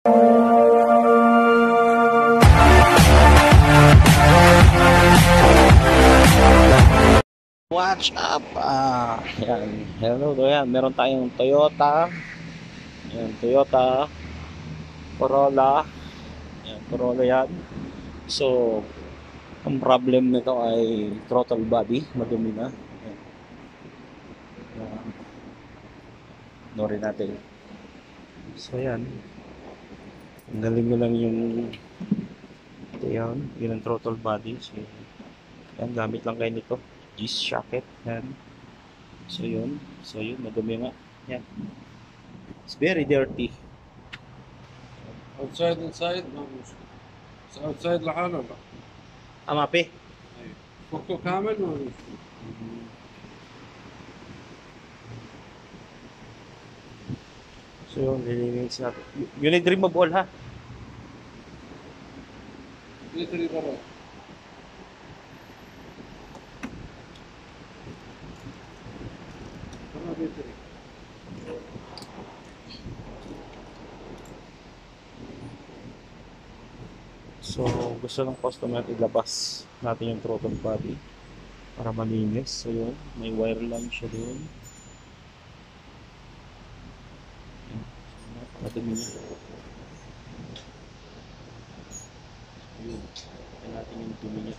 Watch up! Yan. Hello, yan. Meron tayong Toyota. Yan, Toyota Corolla. Yan, Corolla yan. So, ang problem nito ay throttle body. Madumi na. Yan. Yan. Norin natin. So, yan. Tanggalin nyo lang yung yan. Yun ang throttle body. So, yan. Gamit lang kayo nito. Socket. Yan. So yun, madumi nga. Yan. It's very dirty. Outside inside ما مشكلة. بس outside لحاله لا. Amape. ايوه. فكه كامل ما مشكلة. So yun, lilinisin natin. You need remove all ha? يدري برا. So, gusto ng customer ilabas natin yung throttle body para malinis. So, yun. May wire lang siya doon. Napakadumi niya. So, yun. Yan natin yung dumi niya.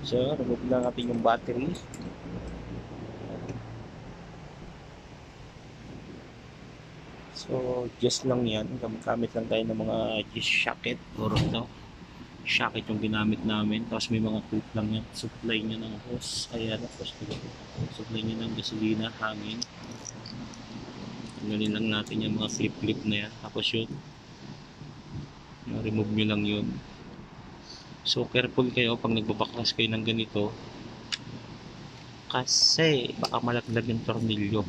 So, remove lang natin yung battery. So, just lang yan. Gamit lang tayo ng mga just socket or no, socket yung ginamit namin. Tapos may mga clip lang yan. Supply niya ng hose. Ayan, tapos supply niya ng gasolina, hangin. Tanggalin lang natin yung mga clip na yan. Tapos yun, remove nyo lang yun. So, careful kayo pag nagbabaklas kayo ng ganito. Kasi, baka malaglag yung tornilyo.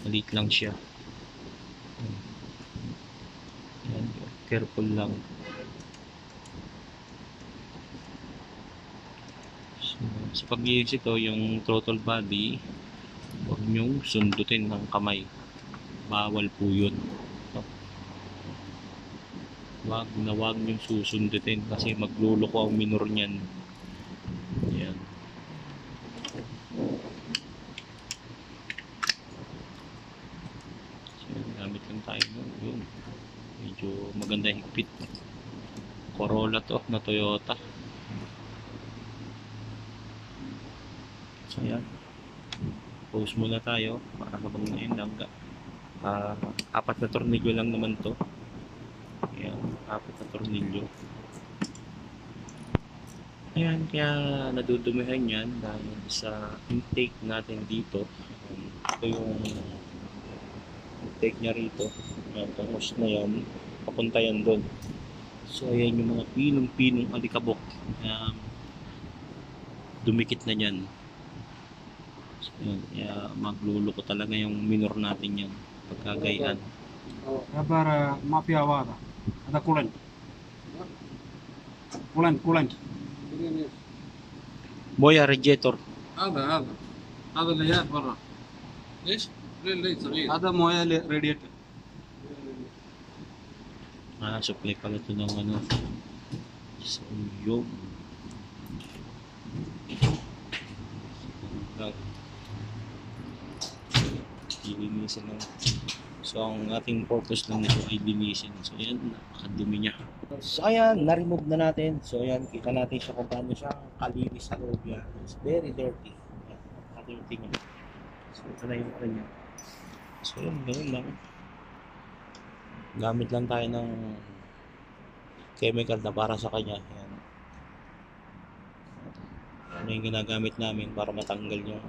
Maliit lang siya. Yan, careful lang. So, sa pag-iis ito, yung throttle body, huwag nyong sundutin ng kamay. Bawal po yun. Huwag nyong susundutin kasi magluloko ang minor niyan. Yan. Gamit lang tayo nun. Yun. Medyo maganda higpit. Corolla to na Toyota. So yan. Pause muna tayo para habang ngayon lang. 4 na tornilyo lang naman to. Ayan, 4 na tornilyo. Ayan, kaya nadudumihan yan dahil sa intake natin dito. Ito yung take niya rito. Ayan, tangos na yan. Papunta yan doon. So, ayan yung mga pinong-pinong alikabok. Dumikit na yan. So, ayan, kaya magluluko talaga yung minor natin yan. Pagkagayaan. عبارة ما فيها واضح. هذا كولنت. كولنت. Boya radiator. هذا اللي جاي برا. ليش؟ ليه صغير. هذا مويه راديتر. Supply pala ito ng ano. So, yun. Linisin lang. So, ang ating purpose lang nito ay linisin. So, ayan, napakadumi niya. So, ayan, na-remove na natin. So, ayan, kita natin siya kung paano siya kalinis sa loob yan. It's very dirty. Ayan, napaka-dirty niya. So, ito na yung ano niya. So, yun, ganoon lang. Gamit lang tayo ng chemical na para sa kanya. Ayan. Ano yung ginagamit namin para matanggal yung,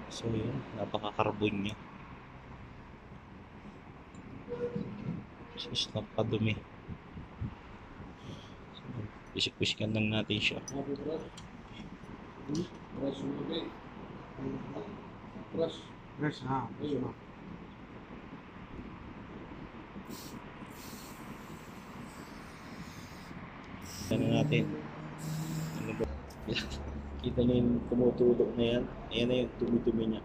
so yun, napaka-carbon niya. Sus, napadumi. So, bisik-bisikan lang natin siya. Fresh, हाँ. Ano natin? Ano ba? Kita niyo yung tumutulog na yan. Ayan na yung dumi-dumi niya.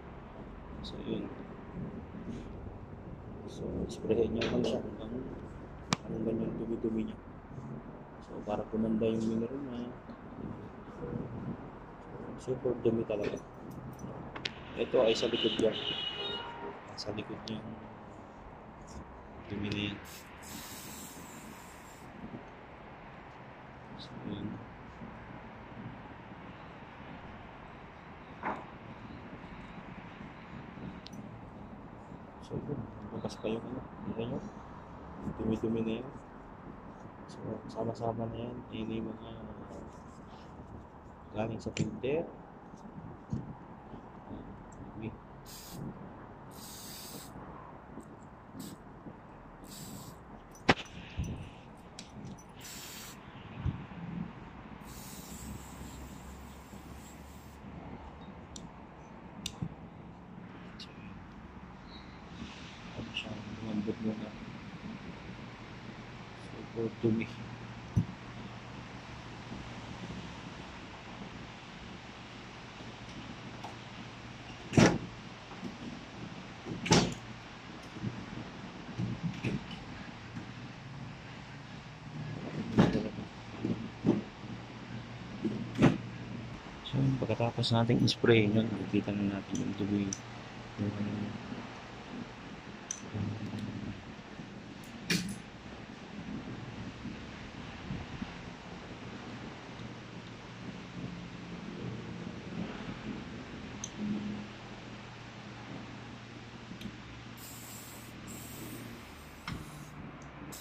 So, yun. So, sprayin niya lang siya hanggang ganyan dumi-dumi niya. So, para kumanda yung mineral niya. Super dumi talaga. Ito ay sa likod niya. Sa likod niya dumi na yan. So, yun. So, yun. Bukas pa yung ano. Dumi-dumi na yan. So, sama-sama na yan. Yun yung mga galing sa filter. Okay. Ano siyang lumambot muna. Super dumi. So, pagkatapos nating spray yun, nakikita na natin yung dumi.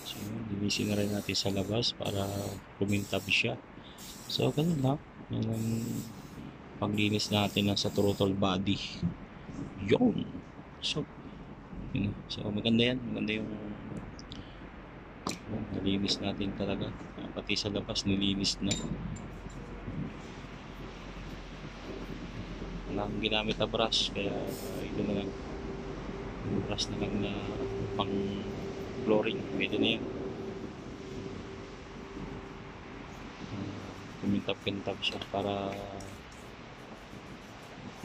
So, linisin na rin natin sa labas para kumintab siya. So, ganun lang. Yan ang paglinis natin sa throttle body. Yun! So, yun. So, maganda yan. Maganda yung nalinis natin talaga. Pati sa labas, nilinis na. Wala akong ginamit na brush, kaya ito na lang. Brush na lang na pang flooring. Pwede na yan. Kumintap-kintap siya para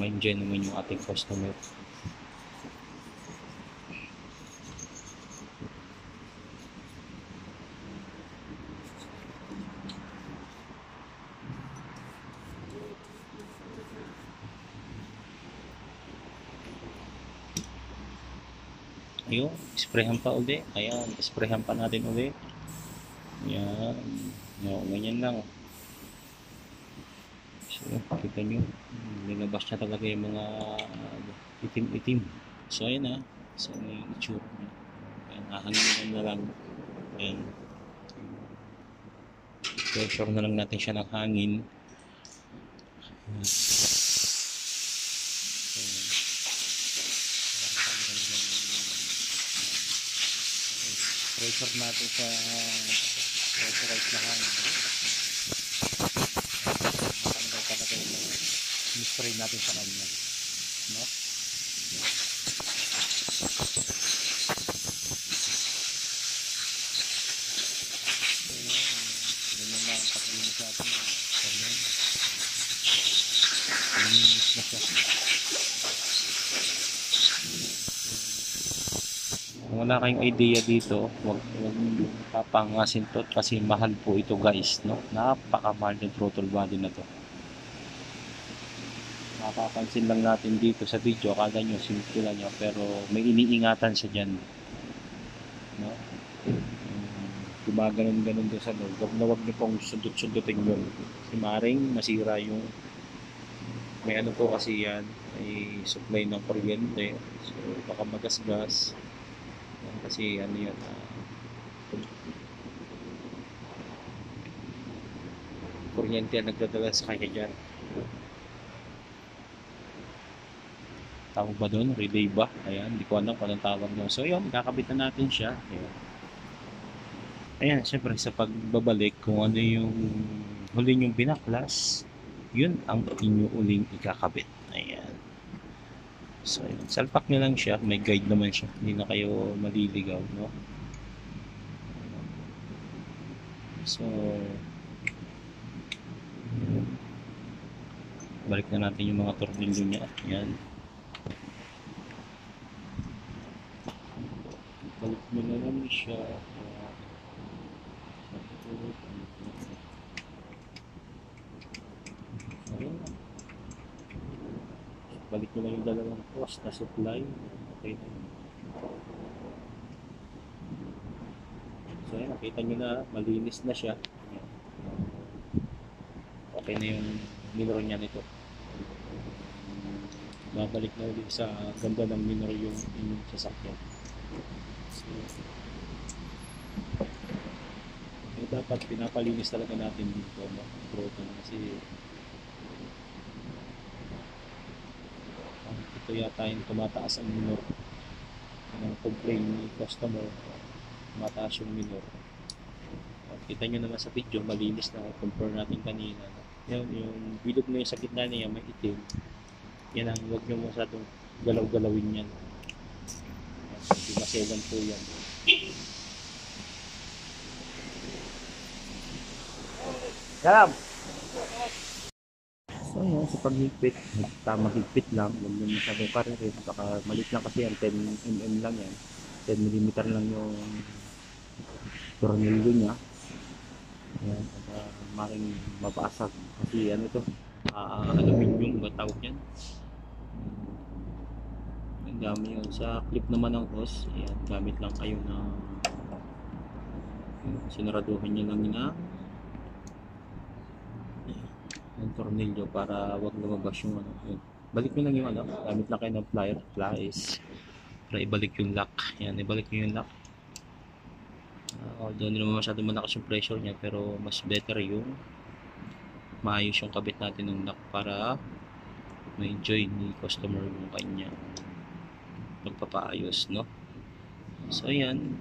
ma-enjoy naman yung ating customer. Ayun, sprayhan pa uli. Ayan, sprayhan pa natin uli. Ayan. Ayan, ganyan lang. So, kita nyo. Nilabas niya talaga yung mga itim-itim. So, ayan na. So, yung itsura niya. Ayan, hahangin na lang. Ayan. Pressure na lang natin siya ng hangin. Ayan. Pressure natin sa pressurized na hangin. Matanggal talaga yung spray natin sa kanya, no? Ganyan lang ang paglinis natin. Linis na siya. Kung wala kayong idea dito, wag papangasin to kasi mahal po ito guys, no? Napakamahal ng throttle body na to. Mapapansin lang natin dito sa video, akala nyo simple lang nyo, pero may iniingatan siya dyan, no? Gumaganon-ganon doon sa loob. Wag nyo pong sundot-sundutin yun. Si maring masira yung may ano po kasi yan, may supply ng kuryente, so baka magasgas. Kasi ano yun, kuryente ang nagdadala sa kanya dyan. Tawag ba doon? Relay ba? Ayan, hindi ko alam kung anong tawag doon. So yun, kakabit na natin siya. Ayan. Ayan, syempre sa pagbabalik, kung ano yung huli yung binaklas, yun ang inyo uling ikakabit. Ayan. So, yun. Salpak nyo lang siya. May guide naman siya. Hindi na kayo maliligaw, no? So, balik na natin yung mga tornilyo niya. Ayan. Balik mo na lang siya. Ayun na. Balik mo na yung dalawang post na supply. Okay na yun. So ayan, nakita nyo na, malinis na siya. Okay na yung minor niya nito. Babalik na ulit sa ganda ng minor yung inyong sasakyan. So, dapat pinapalinis talaga natin dito, no? Kasi ito yata yung tumataas ang minor ng complaint ni customer, tumataas yung minor. Kita nyo naman sa video, malinis na compare natin kanina, no? Yung bilog na yung sa gitna niya may itim, yan ang huwag nyo masyadong galaw-galawin yan. Hindi maselan po yan. Salam! So yun, sa paghigpit, tamang higpit lang, huwag nyo masyadong karirin, baka malit lang kasi yan, 10mm lang yan, 10mm lang yung tornilyo niya. Ayan, maring mabasag kasi ano to, aluminium ba tawag yan. Ang dami yun sa clip naman ng hose. Ayan, gamit lang kayo na sinaraduhan nyo lang na yung tornilyo para wag lumabas yung ano. Yun. Balik nyo lang yung ano, gamit lang kayo ng pliers para ibalik yung lock. Ayan, ibalik nyo yung lock. Although hindi naman masyado malakas yung pressure niya, pero mas better yung maayos yung kabit natin ng lock para ma-enjoy ni customer yung kanya magpapaayos, no? So ayan,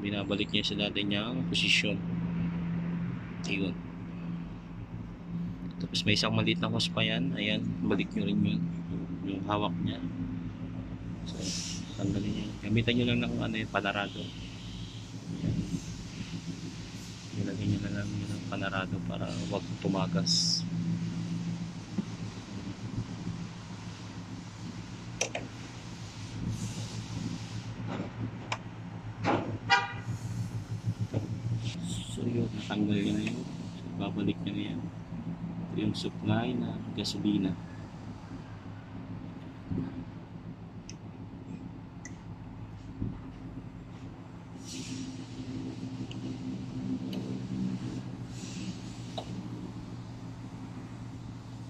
binabalik niya sa dati niyang posisyon. Ayun. Tapos may isang maliit na hose pa yan. Ayan, balik nyo rin yun, yung hawak niya. So tanggalin niya, gamitan nyo lang ng ano yung panarado. Nilagay nyo na lang yun ng panarado para huwag tumagas. So yun, natanggal nyo na yun. So, babalik nyo na yan. Ito yung supply na gasolina.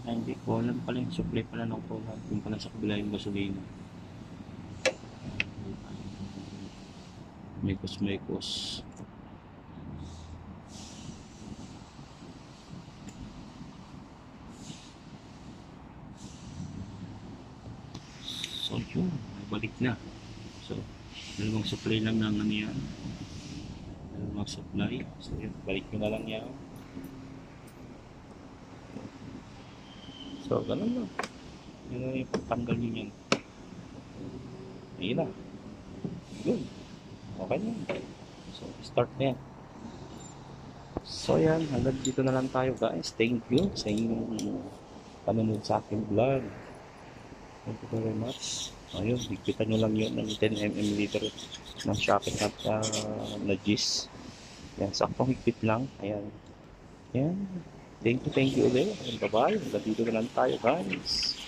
Ay, hindi ko alam pala yung supply pala ng cola. Yung pala sa kabila yung gasolina. Mekos. So yun, balik na. So, dalawang supply lang ng ano yan. Dalawang supply. So yun, balik nyo na lang yan. So, ganun lang. Yun na yung pagtanggal nyo yan. Ayun na. Good. Okay na. So, start na yan. So, yan. Hanggang dito na lang tayo, guys. Thank you sa inyong panonood sa aking vlog. Thank you very much. Ayun, higpitan nyo lang yun ng 10mm ng shopping at na gis. Yan, saktong higpit lang. Ayan. Yan. Thank you ulit. Bye-bye. Hanggang dito na lang tayo, guys.